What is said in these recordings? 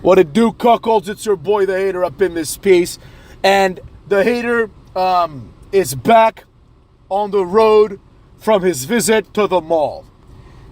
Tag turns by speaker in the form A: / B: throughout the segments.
A: What it do, cuckolds? It's your boy, the Hater, up in this piece. And the Hater is back on the road from his visit to the mall.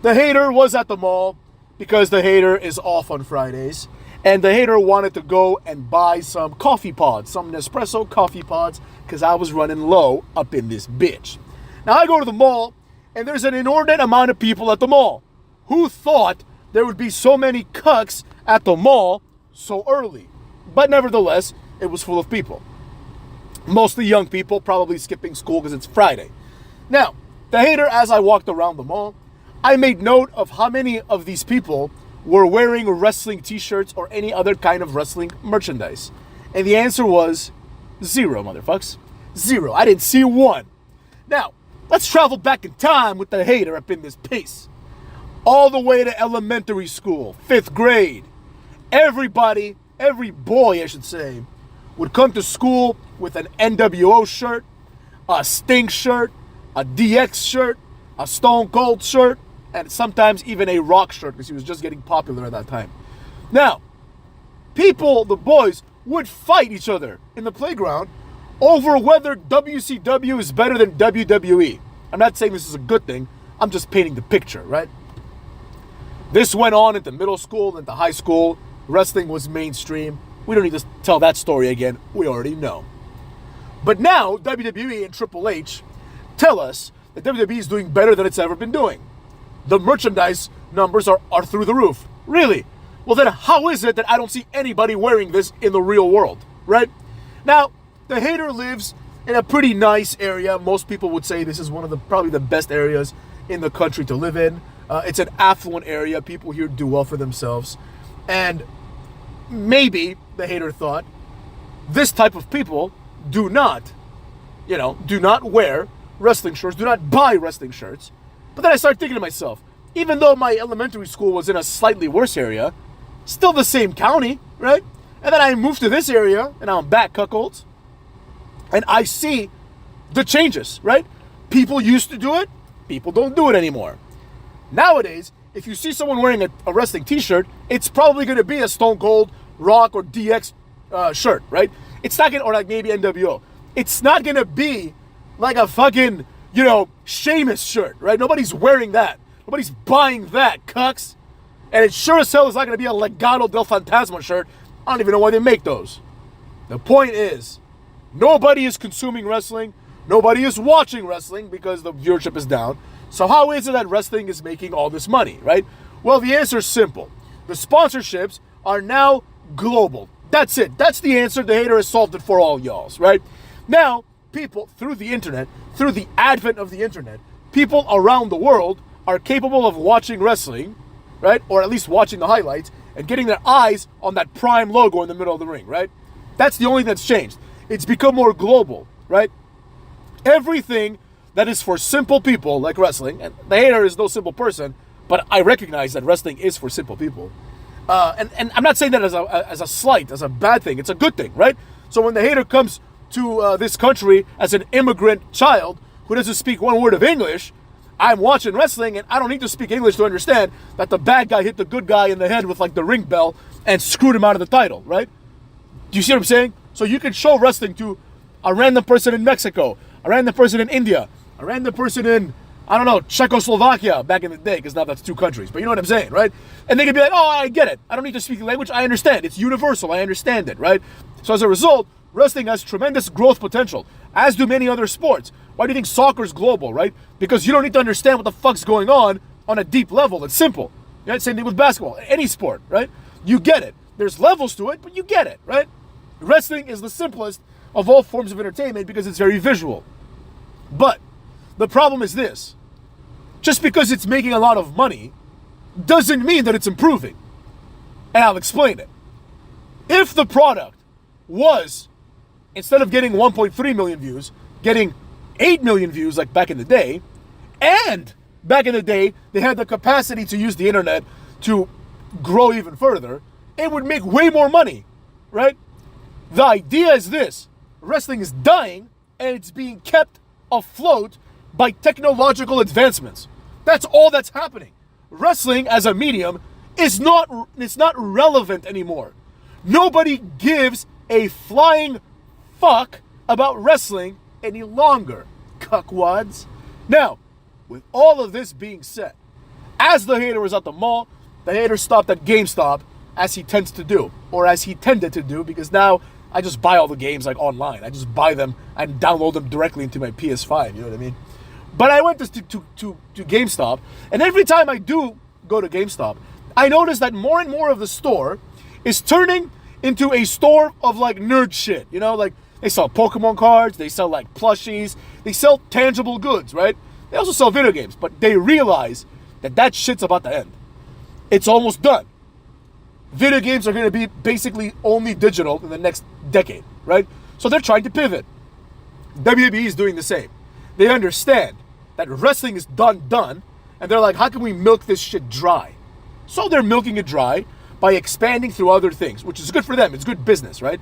A: The Hater was at the mall because the Hater is off on Fridays. And the Hater wanted to go and buy some coffee pods, some Nespresso coffee pods, because I was running low up in this bitch. Now I go to the mall, and there's an inordinate amount of people at the mall. Who thought there would be so many cucks at the mall so early? But nevertheless, it was full of people. Mostly young people, probably skipping school because it's Friday. Now, the Hater, as I walked around the mall, I made note of how many of these people were wearing wrestling t-shirts or any other kind of wrestling merchandise. And the answer was 0, motherfucks. 0. I didn't see one. Now, let's travel back in time with the Hater up in this piece. All the way to elementary school, 5th grade. Everybody, every boy, I should say, would come to school with an NWO shirt, a Sting shirt, a DX shirt, a Stone Cold shirt, and sometimes even a Rock shirt because he was just getting popular at that time. Now, people, the boys, would fight each other in the playground over whether WCW is better than WWE. I'm not saying this is a good thing. I'm just painting the picture, right? This went on into middle school, into high school. Wrestling was mainstream. We don't need to tell that story again. We already know. But now, WWE and Triple H tell us that WWE is doing better than it's ever been doing. The merchandise numbers are through the roof. Really? Well, then how is it that I don't see anybody wearing this in the real world, right? Now, the Hater lives in a pretty nice area. Most people would say this is one of the probably the best areas in the country to live in. It's an affluent area. People here do well for themselves. And maybe the Hater thought this type of people do not wear wrestling shirts, do not buy wrestling shirts. But then I started thinking to myself, even though my elementary school was in a slightly worse area, still the same county, right? And then I moved to this area, and now I'm back, cuckolds. And I see the changes, right? People used to do it. People don't do it anymore. Nowadays, if you see someone wearing a wrestling t-shirt, it's probably going to be a Stone Cold, Rock, or DX shirt, right? It's not going to, or like maybe NWO. It's not going to be like a fucking, Sheamus shirt, right? Nobody's wearing that. Nobody's buying that, cucks. And it sure as hell is not going to be a Legado del Fantasma shirt. I don't even know why they make those. The point is, nobody is consuming wrestling. Nobody is watching wrestling because the viewership is down. So how is it that wrestling is making all this money, right? Well, the answer is simple. The sponsorships are now global. That's it. That's the answer. The Hater has solved it for all y'alls, right? Now, people, through the internet, through the advent of the internet, people around the world are capable of watching wrestling, right? Or at least watching the highlights and getting their eyes on that Prime logo in the middle of the ring, right? That's the only thing that's changed. It's become more global, right? Everything that is for simple people like wrestling, and the Hater is no simple person, but I recognize that wrestling is for simple people. And I'm not saying that as a slight, as a bad thing. It's a good thing, right? So when the Hater comes to this country as an immigrant child who doesn't speak one word of English, I'm watching wrestling and I don't need to speak English to understand that the bad guy hit the good guy in the head with like the ring bell and screwed him out of the title, right? Do you see what I'm saying? So you can show wrestling to a random person in Mexico, a random person in India, a random person in, I don't know, Czechoslovakia back in the day, because now that's 2 countries, but you know what I'm saying, right? And they can be like, oh, I get it. I don't need to speak the language. I understand. It's universal. I understand it, right? So as a result, wrestling has tremendous growth potential, as do many other sports. Why do you think soccer's global, right? Because you don't need to understand what the fuck's going on a deep level. It's simple. Right? Same thing with basketball, any sport, right? You get it. There's levels to it, but you get it, right? Wrestling is the simplest of all forms of entertainment because it's very visual. But the problem is this. Just because it's making a lot of money doesn't mean that it's improving. And I'll explain it. If the product was, instead of getting 1.3 million views, getting 8 million views like back in the day, and back in the day they had the capacity to use the internet to grow even further, it would make way more money, right? The idea is this. Wrestling is dying and it's being kept afloat by technological advancements. That's all that's happening. Wrestling as a medium is not relevant anymore. Nobody gives a flying fuck about wrestling any longer, cuckwads. Now, with all of this being said, as the hater was at the mall, the hater stopped at GameStop, as he tends to do, or as he tended to do, because now I just buy all the games like online. I just buy them and download them directly into my PS5, you know what I mean? But I went to GameStop, and every time I do go to GameStop, I notice that more and more of the store is turning into a store of like nerd shit, you know, like they sell Pokemon cards, they sell like plushies, they sell tangible goods, right? They also sell video games, but they realize that shit's about to end. It's almost done. Video games are going to be basically only digital in the next decade, right? So they're trying to pivot. WWE is doing the same. They understand that wrestling is done, and they're like, how can we milk this shit dry? So they're milking it dry by expanding through other things, which is good for them. It's good business, right?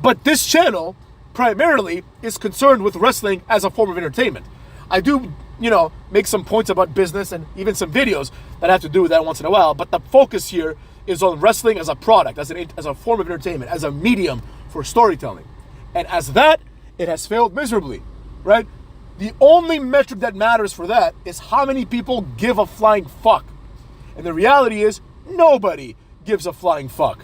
A: But this channel primarily is concerned with wrestling as a form of entertainment. I do, make some points about business and even some videos that have to do with that once in a while, but the focus here is on wrestling as a product, as a form of entertainment, as a medium for storytelling. And as that, it has failed miserably, right? The only metric that matters for that is how many people give a flying fuck. And the reality is, nobody gives a flying fuck.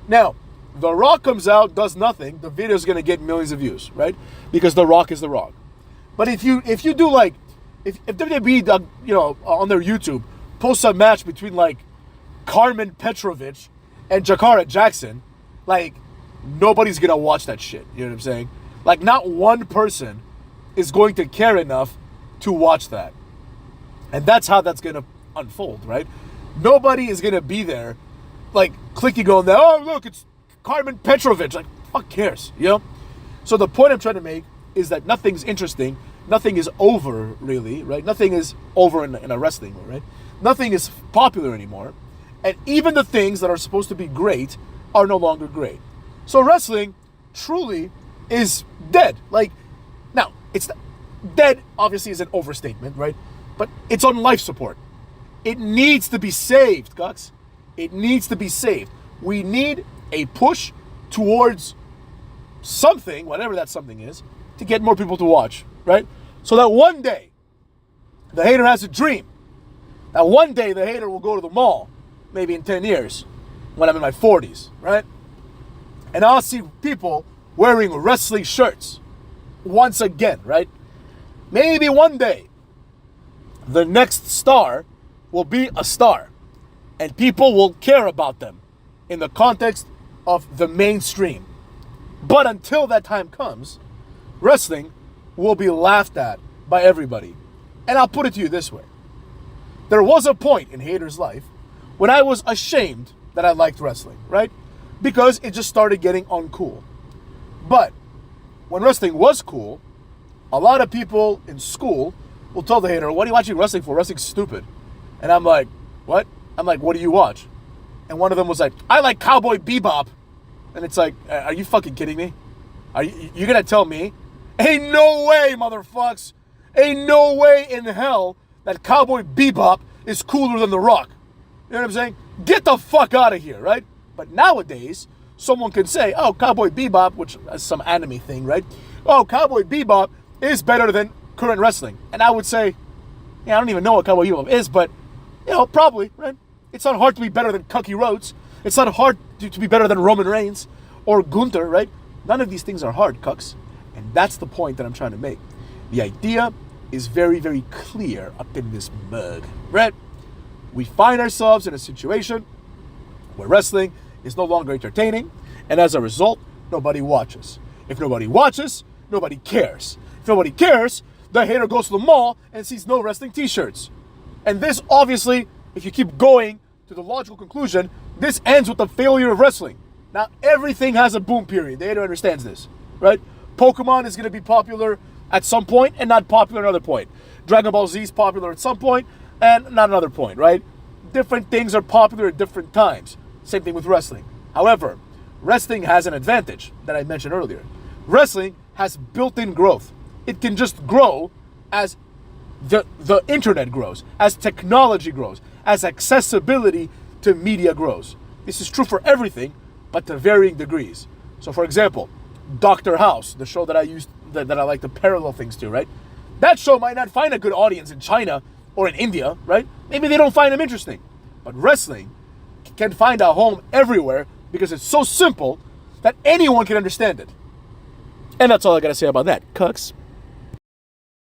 A: Now, The Rock comes out, does nothing, the video is going to get millions of views, right? Because The Rock is The Rock. But if you do like, if WWE, on their YouTube, posts a match between like Carmen Petrovic and Jakara Jackson, like, nobody's going to watch that shit, you know what I'm saying? Like, not one person is going to care enough to watch that. And that's how that's going to unfold, right? Nobody is going to be there, like, clicking on that, oh, look, it's Carmen Petrovic. Like, fuck cares, you know? So the point I'm trying to make is that nothing's interesting. Nothing is over, really, right? Nothing is over in a wrestling, right? Nothing is popular anymore. And even the things that are supposed to be great are no longer great. So wrestling truly is dead. Like, now, it's dead, obviously, is an overstatement, right? But it's on life support. It needs to be saved, Gucks. It needs to be saved. We need a push towards something, whatever that something is, to get more people to watch, right? So that one day, the hater has a dream. That one day the hater will go to the mall, maybe in 10 years, when I'm in my 40s, right? And I'll see people wearing wrestling shirts once again, right? Maybe one day, the next star will be a star, and people will care about them in the context of the mainstream. But until that time comes, wrestling will be laughed at by everybody. And I'll put it to you this way. There was a point in Hater's life when I was ashamed that I liked wrestling, right? Because it just started getting uncool. But when wrestling was cool, a lot of people in school will tell the hater, what are you watching wrestling for? Wrestling's stupid. And I'm like, what? I'm like, what do you watch? And one of them was like, I like Cowboy Bebop. And it's like, are you fucking kidding me? Are you gonna tell me? Ain't no way, motherfucks. Ain't no way in hell that Cowboy Bebop is cooler than The Rock. You know what I'm saying? Get the fuck out of here, right? But nowadays, someone can say, oh, Cowboy Bebop, which is some anime thing, right? Oh, Cowboy Bebop is better than current wrestling. And I would say, yeah, I don't even know what Cowboy Bebop is, but, probably, right? It's not hard to be better than Cucky Rhodes. It's not hard to be better than Roman Reigns or Gunther, right? None of these things are hard, cucks. And that's the point that I'm trying to make. The idea is very, very clear up in this mug, right? We find ourselves in a situation where wrestling is no longer entertaining, and as a result, nobody watches. If nobody watches, nobody cares. If nobody cares, the hater goes to the mall and sees no wrestling t-shirts. And this, obviously, if you keep going to the logical conclusion, this ends with the failure of wrestling. Now, everything has a boom period. The hater understands this, right? Pokemon is going to be popular at some point and not popular at another point. Dragon Ball Z is popular at some point and not another point, right? Different things are popular at different times. Same thing with wrestling. However, wrestling has an advantage that I mentioned earlier. Wrestling has built-in growth. It can just grow as the internet grows, as technology grows, as accessibility to media grows. This is true for everything, but to varying degrees. So, for example, Dr. House, the show that I like to parallel things to, right? That show might not find a good audience in China or in India, right? Maybe they don't find them interesting. But wrestling can find a home everywhere because it's so simple that anyone can understand it. And that's all I gotta say about that, cucks.